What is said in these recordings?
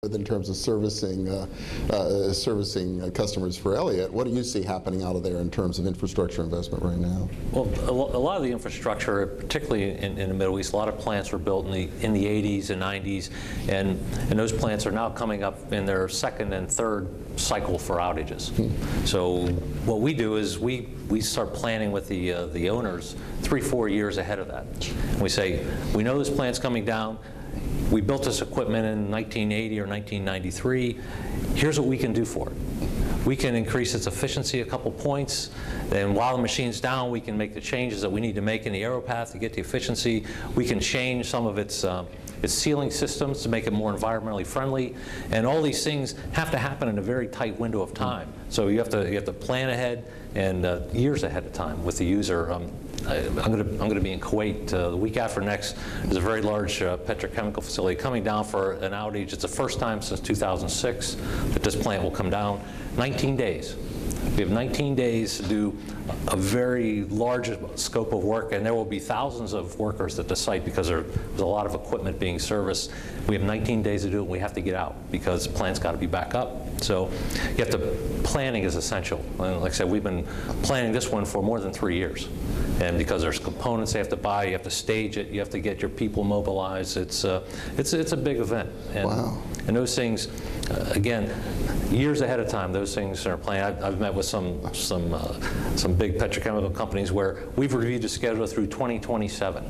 in terms of servicing customers for Elliott. What do you see happening out of there in terms of infrastructure investment right now? Well, a lot of the infrastructure, particularly in the Middle East, a lot of plants were built in the 80s and 90s, and those plants are now coming up in their second and third cycle for outages. So what we do is we start planning with the owners 3-4 years ahead of that. And we say, we know this plant's coming down. We built this equipment in 1980 or 1993. Here's what we can do for it. We can increase its efficiency a couple points, and while the machine's down, we can make the changes that we need to make in the aeropath to get the efficiency. We can change some of its sealing systems to make it more environmentally friendly, and all these things have to happen in a very tight window of time. So you have to plan ahead and years ahead of time with the user. I'm going to be in Kuwait the week after next. There's a very large petrochemical facility coming down for an outage. It's the first time since 2006 that this plant will come down. 19 days. We have 19 days to do a very large scope of work, and there will be thousands of workers at the site because there's a lot of equipment being serviced. We have 19 days to do it, and we have to get out because the plant's got to be back up. So you have to, planning is essential. And like I said, we've been planning this one for more than 3 years. And because there's components they have to buy, you have to stage it, you have to get your people mobilized. It's a big event. And, wow. And those things, again, years ahead of time, those things are planned. I've met with some big petrochemical companies where we've reviewed the schedule through 2027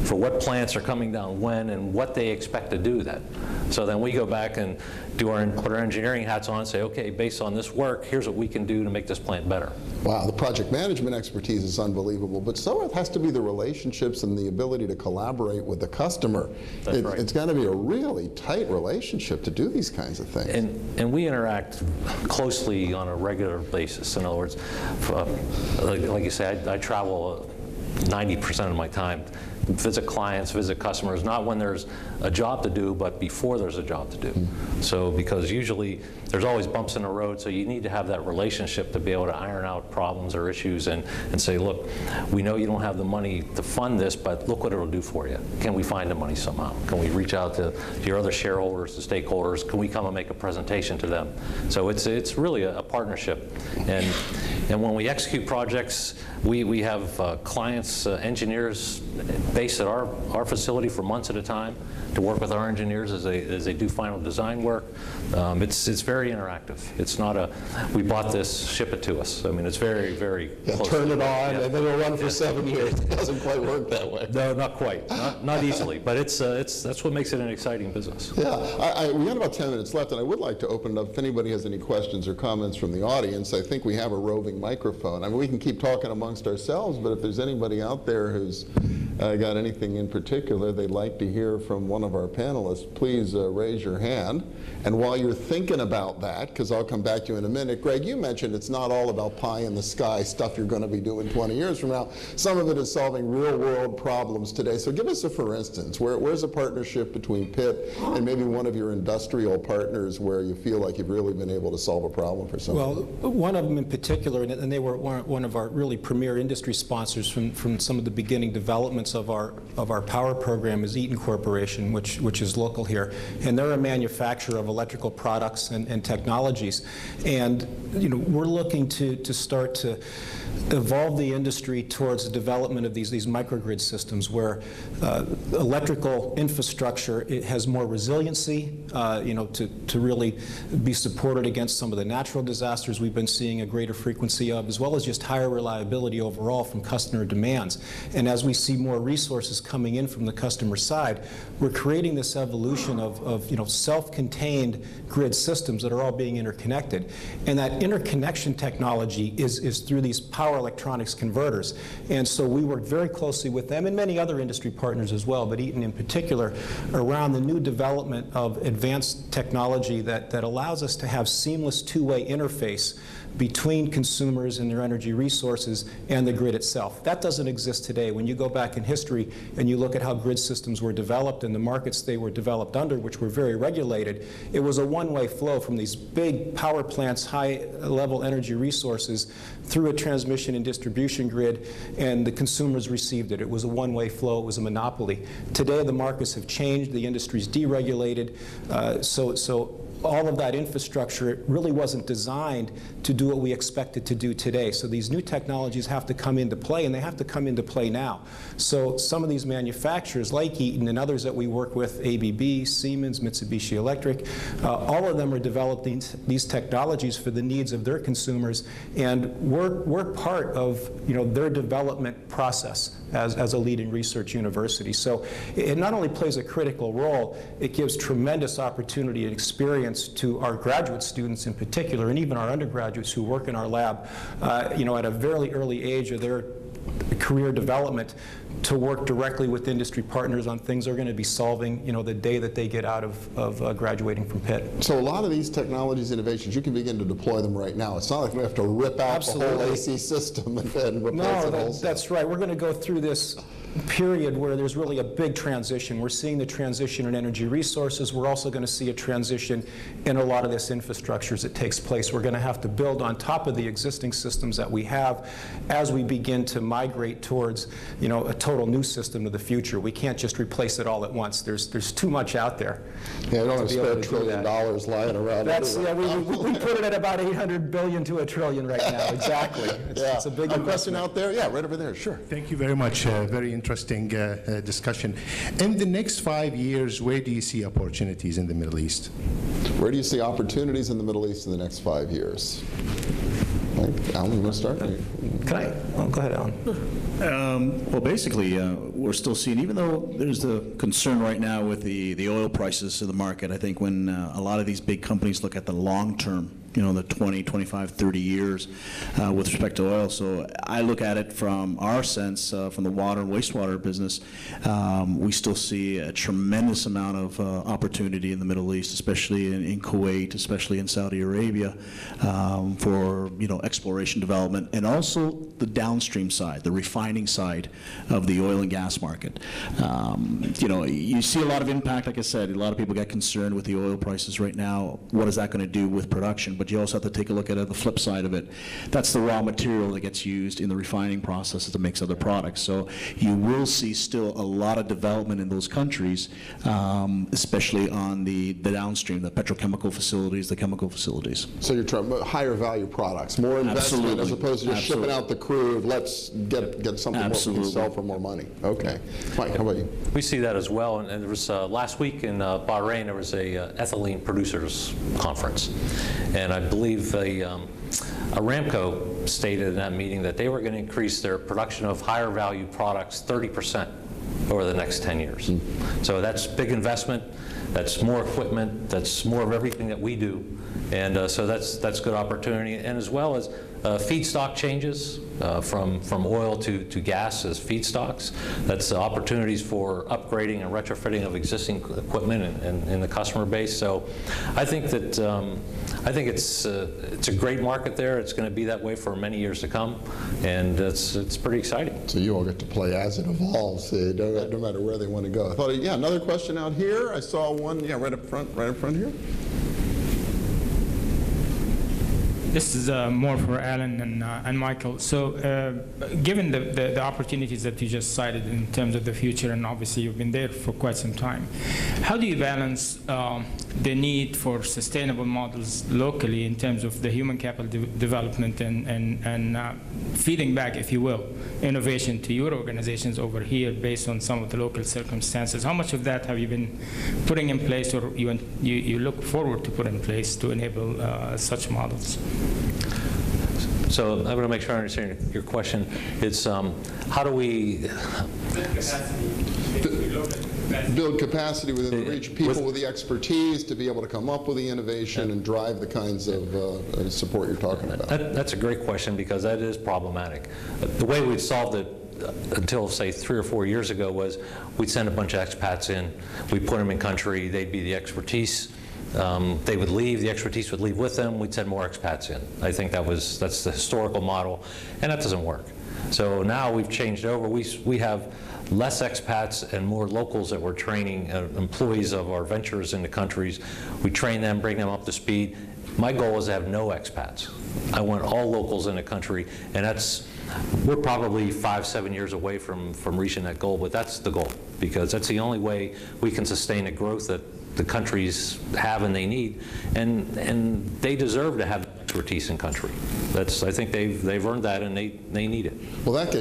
for what plants are coming down when and what they expect to do then. So then we go back and put our engineering hats on and say, okay, based on this work, here's what we can do to make this plant better. Wow, the project management expertise is unbelievable, but so it has to be the relationships and the ability to collaborate with the customer. That's right. It's got to be a really tight relationship to do these kinds of things. And we interact closely on a regular basis. In other words, like you say, I travel 90% of my time, visit clients, visit customers, not when there's a job to do, but before there's a job to do. So because usually there's always bumps in the road, so you need to have that relationship to be able to iron out problems or issues and say, look, we know you don't have the money to fund this, but look what it'll do for you. Can we find the money somehow? Can we reach out to your other shareholders, the stakeholders? Can we come and make a presentation to them? So it's really a partnership. And when we execute projects, we have clients, engineers based at our facility for months at a time to work with our engineers as they do final design work. It's very interactive. It's not a, we bought this, ship it to us. I mean, it's very, very close. Turn it on, and then it'll run for 7 years. It doesn't quite work that way. No, not quite. Not easily. But that's what makes it an exciting business. Yeah, we got about 10 minutes left, and I would like to open it up if anybody has any questions or comments from the audience. I think we have a roving microphone. I mean, we can keep talking amongst ourselves, but if there's anybody out there who's got anything in particular they'd like to hear from one of our panelists, please raise your hand. And while you're thinking about that, because I'll come back to you in a minute, Greg, you mentioned it's not all about pie in the sky stuff you're going to be doing 20 years from now. Some of it is solving real world problems today. So give us a for instance. Where's a partnership between Pitt and maybe one of your industrial partners where you feel like you've really been able to solve a problem for someone? Well, one of them in particular, and they were one of our really premier industry sponsors from some of the beginning developments of our power program, is Eaton Corporation, which is local here. And they're a manufacturer of electrical products and technologies. And we're looking to start to evolve the industry towards the development of these microgrid systems where electrical infrastructure, it has more resiliency, to really be supported against some of the natural disasters we've been seeing a greater frequency of, as well as just higher reliability overall from customer demands. And as we see more resources coming in from the customer side, we're creating this evolution of self-contained grid systems that are all being interconnected. And that interconnection technology is through these power electronics converters. And so we work very closely with them and many other industry partners as well, but Eaton in particular, around the new development of advanced technology that allows us to have seamless two-way interface between consumers and their energy resources and the grid itself. That doesn't exist today. When you go back in history and you look at how grid systems were developed and the markets they were developed under, which were very regulated, it was a one-way flow from these big power plants, high-level energy resources, through a transmission and distribution grid, and the consumers received it. It was a one-way flow. It was a monopoly. Today, the markets have changed. The industry's deregulated. So all of that infrastructure really wasn't designed to do what we expect it to do today. So these new technologies have to come into play, and they have to come into play now. So some of these manufacturers, like Eaton and others that we work with, ABB, Siemens, Mitsubishi Electric, all of them are developing these technologies for the needs of their consumers, and we're part of their development process as a leading research university. So it not only plays a critical role, it gives tremendous opportunity and experience to our graduate students in particular, and even our undergraduates who work in our lab, at a very early age of their career development, to work directly with industry partners on things they're going to be solving, the day that they get out of graduating from Pitt. So a lot of these technologies, innovations, you can begin to deploy them right now. It's not like we have to rip out the whole AC system and replace it all. That's right. We're going to go through this period where there's really a big transition. We're seeing the transition in energy resources. We're also going to see a transition in a lot of this infrastructure as it takes place. We're going to have to build on top of the existing systems that we have as we begin to migrate towards, a total new system of the future. We can't just replace it all at once. There's too much out there. Yeah, we don't have spare $1 trillion lying around. We put it at about $800 billion to $1 trillion right now. Exactly. It's a big question out there. Yeah, right over there. Sure. Thank you very much. Very interesting discussion. In the next 5 years, where do you see opportunities in the Middle East? Where do you see opportunities in the Middle East in the next 5 years? Alan, you want to start? Can I? Oh, go ahead, Alan. Well, basically, we're still seeing, even though there's the concern right now with the oil prices in the market, I think when a lot of these big companies look at the long term, the 20, 25, 30 years with respect to oil. So I look at it from our sense, from the water and wastewater business, we still see a tremendous amount of opportunity in the Middle East, especially in Kuwait, especially in Saudi Arabia, for exploration development, and also the downstream side, the refining side of the oil and gas market. You see a lot of impact, like I said, a lot of people get concerned with the oil prices right now. What is that going to do with production? But you also have to take a look at the flip side of it. That's the raw material that gets used in the refining process that makes other products. So you will see still a lot of development in those countries, especially on the downstream, the petrochemical facilities, the chemical facilities. So you're talking about higher value products, more investment as opposed to just shipping out the crude. Let's get something more we can sell for more money. Okay. Mike, how about you? We see that as well. And there was last week in Bahrain, there was a ethylene producers conference. And I believe Aramco stated in that meeting that they were going to increase their production of higher value products 30% over the next 10 years. So that's big investment, that's more equipment, that's more of everything that we do. And so that's good opportunity. And as well as feedstock changes from oil to gas as feedstocks. That's opportunities for upgrading and retrofitting of existing equipment in the customer base. So I think that it's a great market there. It's going to be that way for many years to come, and it's pretty exciting. So you all get to play as it evolves, no matter where they want to go. I thought, another question out here. I saw one, right up front here. This is more for Alan and Michael. So given the opportunities that you just cited in terms of the future, and obviously you've been there for quite some time, how do you balance the need for sustainable models locally in terms of the human capital development and feeding back, if you will, innovation to your organizations over here based on some of the local circumstances? How much of that have you been putting in place, or you look forward to put in place to enable such models? So I'm going to make sure I understand your question. It's how do we build capacity within the reach, people with the expertise to be able to come up with the innovation and drive the kinds of support you're talking about? That's a great question, because that is problematic. The way we solved it until, say, 3 or 4 years ago was we'd send a bunch of expats in, we'd put them in country, they'd be the expertise. They would leave, the expertise would leave with them, we'd send more expats in. I think that's the historical model, and that doesn't work. So now we've changed over. We have less expats and more locals that we're training, employees of our ventures into countries. We train them, bring them up to speed. My goal is to have no expats. I want all locals in the country, and we're probably 5-7 years away from reaching that goal, but that's the goal, because that's the only way we can sustain the growth that the countries have and they need, and they deserve to have expertise in country. I think they've earned that, and they need it. Well, that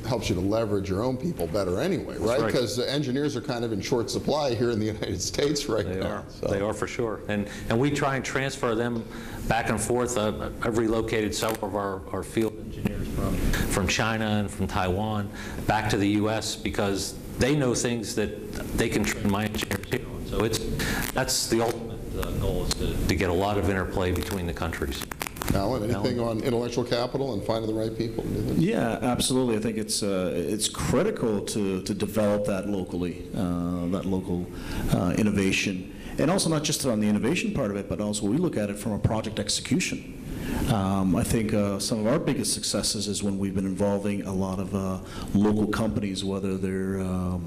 helps you to leverage your own people better anyway, right? Because engineers are kind of in short supply here in the United States right now. They are for sure. And we try and transfer them back and forth. I've relocated several of our field engineers from China and from Taiwan back to the U.S. because they know things that they can train my engineers here on. So that's the ultimate goal, is to get a lot of interplay between the countries. Alan, anything on intellectual capital and finding the right people? Yeah, absolutely. I think it's critical to develop that locally, that local innovation, and also not just on the innovation part of it, but also we look at it from a project execution. I think some of our biggest successes is when we've been involving a lot of local companies, whether they're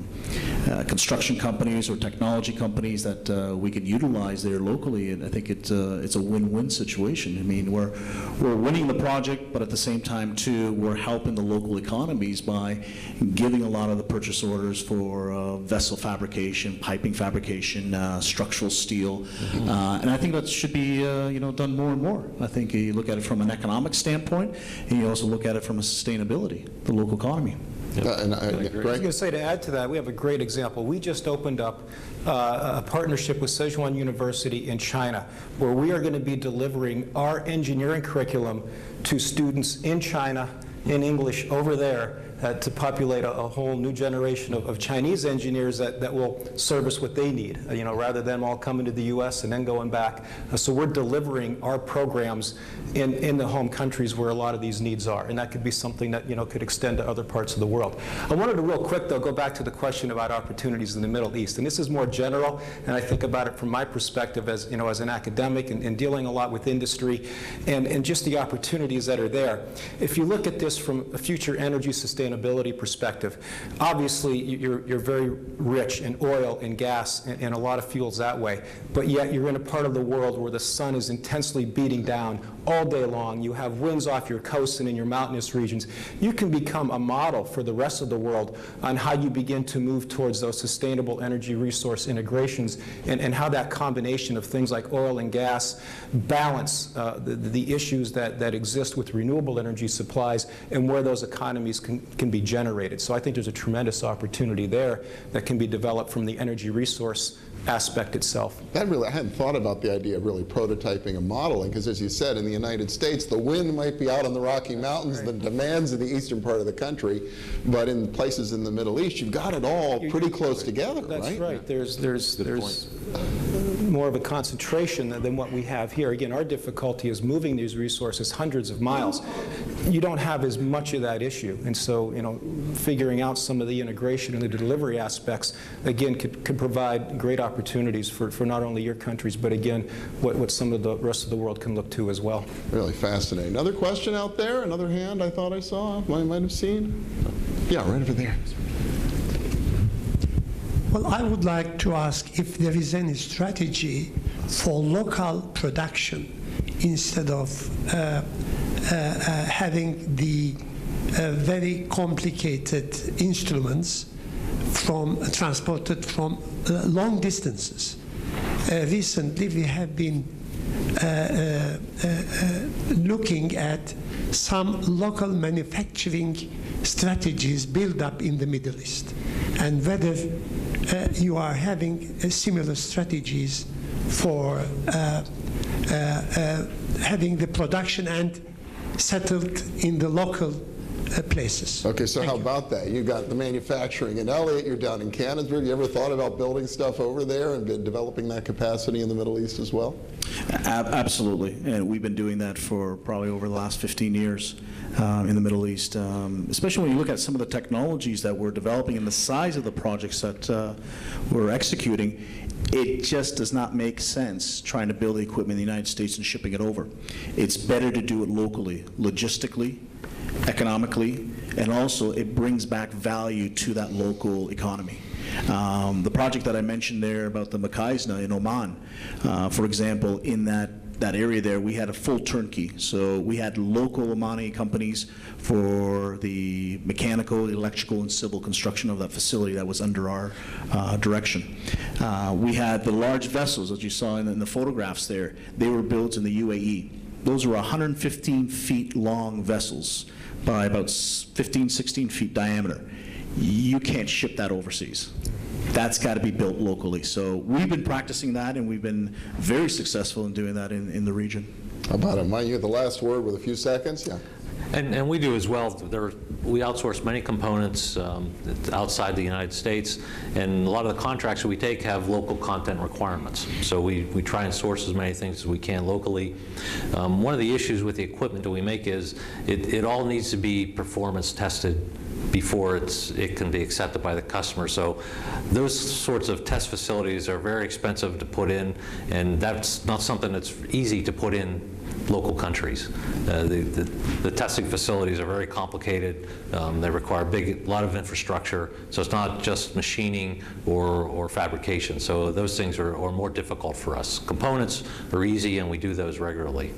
construction companies or technology companies that we can utilize there locally, and I think it's a win-win situation. I mean, we're winning the project, but at the same time, too, we're helping the local economies by giving a lot of the purchase orders for vessel fabrication, piping fabrication, structural steel, and I think that should be done more and more. I think you look at it from an economic standpoint, and you also look at it from a sustainability, the local economy. And I was going to say, to add to that, we have a great example. We just opened up a partnership with Sichuan University in China, where we are going to be delivering our engineering curriculum to students in China in English over there to populate a whole new generation of Chinese engineers that will service what they need, rather than all coming to the U.S. and then going back. So we're delivering our programs in the home countries where a lot of these needs are, and that could be something that could extend to other parts of the world. I wanted to real quick, though, go back to the question about opportunities in the Middle East, and this is more general, and I think about it from my perspective as as an academic and dealing a lot with industry and just the opportunities that are there. If you look at this from a future energy sustainability perspective, obviously you're very rich in oil and gas and a lot of fuels that way, but yet you're in a part of the world where the sun is intensely beating down all day long. You have winds off your coasts and in your mountainous regions. You can become a model for the rest of the world on how you begin to move towards those sustainable energy resource integrations and how that combination of things like oil and gas balance the issues that exist with renewable energy supplies and where those economies can be generated. So I think there's a tremendous opportunity there that can be developed from the energy resource aspect itself. I hadn't thought about the idea of really prototyping and modeling, because as you said, in the United States, the wind might be out on the Rocky Mountains, the demands in the eastern part of the country, but in places in the Middle East, you've got it all pretty close together, right? That's right. There's more of a concentration than what we have here. Again, our difficulty is moving these resources hundreds of miles. You don't have as much of that issue, and so figuring out some of the integration and the delivery aspects, again, could provide great opportunities for not only your countries, but again, what some of the rest of the world can look to as well. Really fascinating. Another question out there? Another hand I thought I saw, I might have seen? Yeah, right over there. Well, I would like to ask if there is any strategy for local production instead of having the very complicated instruments transported from long distances. Recently, we have been looking at some local manufacturing strategies built up in the Middle East, and whether you are having similar strategies for having the production and settled in the local places. Okay, so how about that? You got the manufacturing in Elliott, you're down in Canonsburg. You ever thought about building stuff over there and developing that capacity in the Middle East as well? Absolutely, and we've been doing that for probably over the last 15 years in the Middle East, especially when you look at some of the technologies that we're developing and the size of the projects that we're executing. It just does not make sense trying to build the equipment in the United States and shipping it over. It's better to do it locally, logistically, economically, and also it brings back value to that local economy. The project that I mentioned there about the Makaizna in Oman, for example, in that that area there, we had a full turnkey. So we had local AMEI companies for the mechanical, electrical, and civil construction of that facility that was under our direction. We had the large vessels, as you saw in the photographs there. They were built in the UAE. Those were 115 feet long vessels by about 15, 16 feet diameter. You can't ship that overseas. That's got to be built locally. So we've been practicing that, and we've been very successful in doing that in the region. How about it, Mike? You have the last word with a few seconds? Yeah. And we do as well. We outsource many components outside the United States, and a lot of the contracts that we take have local content requirements. So we try and source as many things as we can locally. One of the issues with the equipment that we make is it all needs to be performance tested before it can be accepted by the customer. So those sorts of test facilities are very expensive to put in, and that's not something that's easy to put in local countries. The testing facilities are very complicated. They require a lot of infrastructure, so it's not just machining or fabrication. So those things are more difficult for us. Components are easy, and we do those regularly.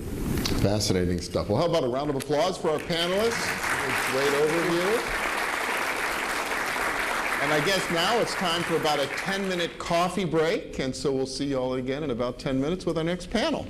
Fascinating stuff. Well, how about a round of applause for our panelists? Great overview. And I guess now it's time for about a 10-minute coffee break, and so we'll see you all again in about 10 minutes with our next panel.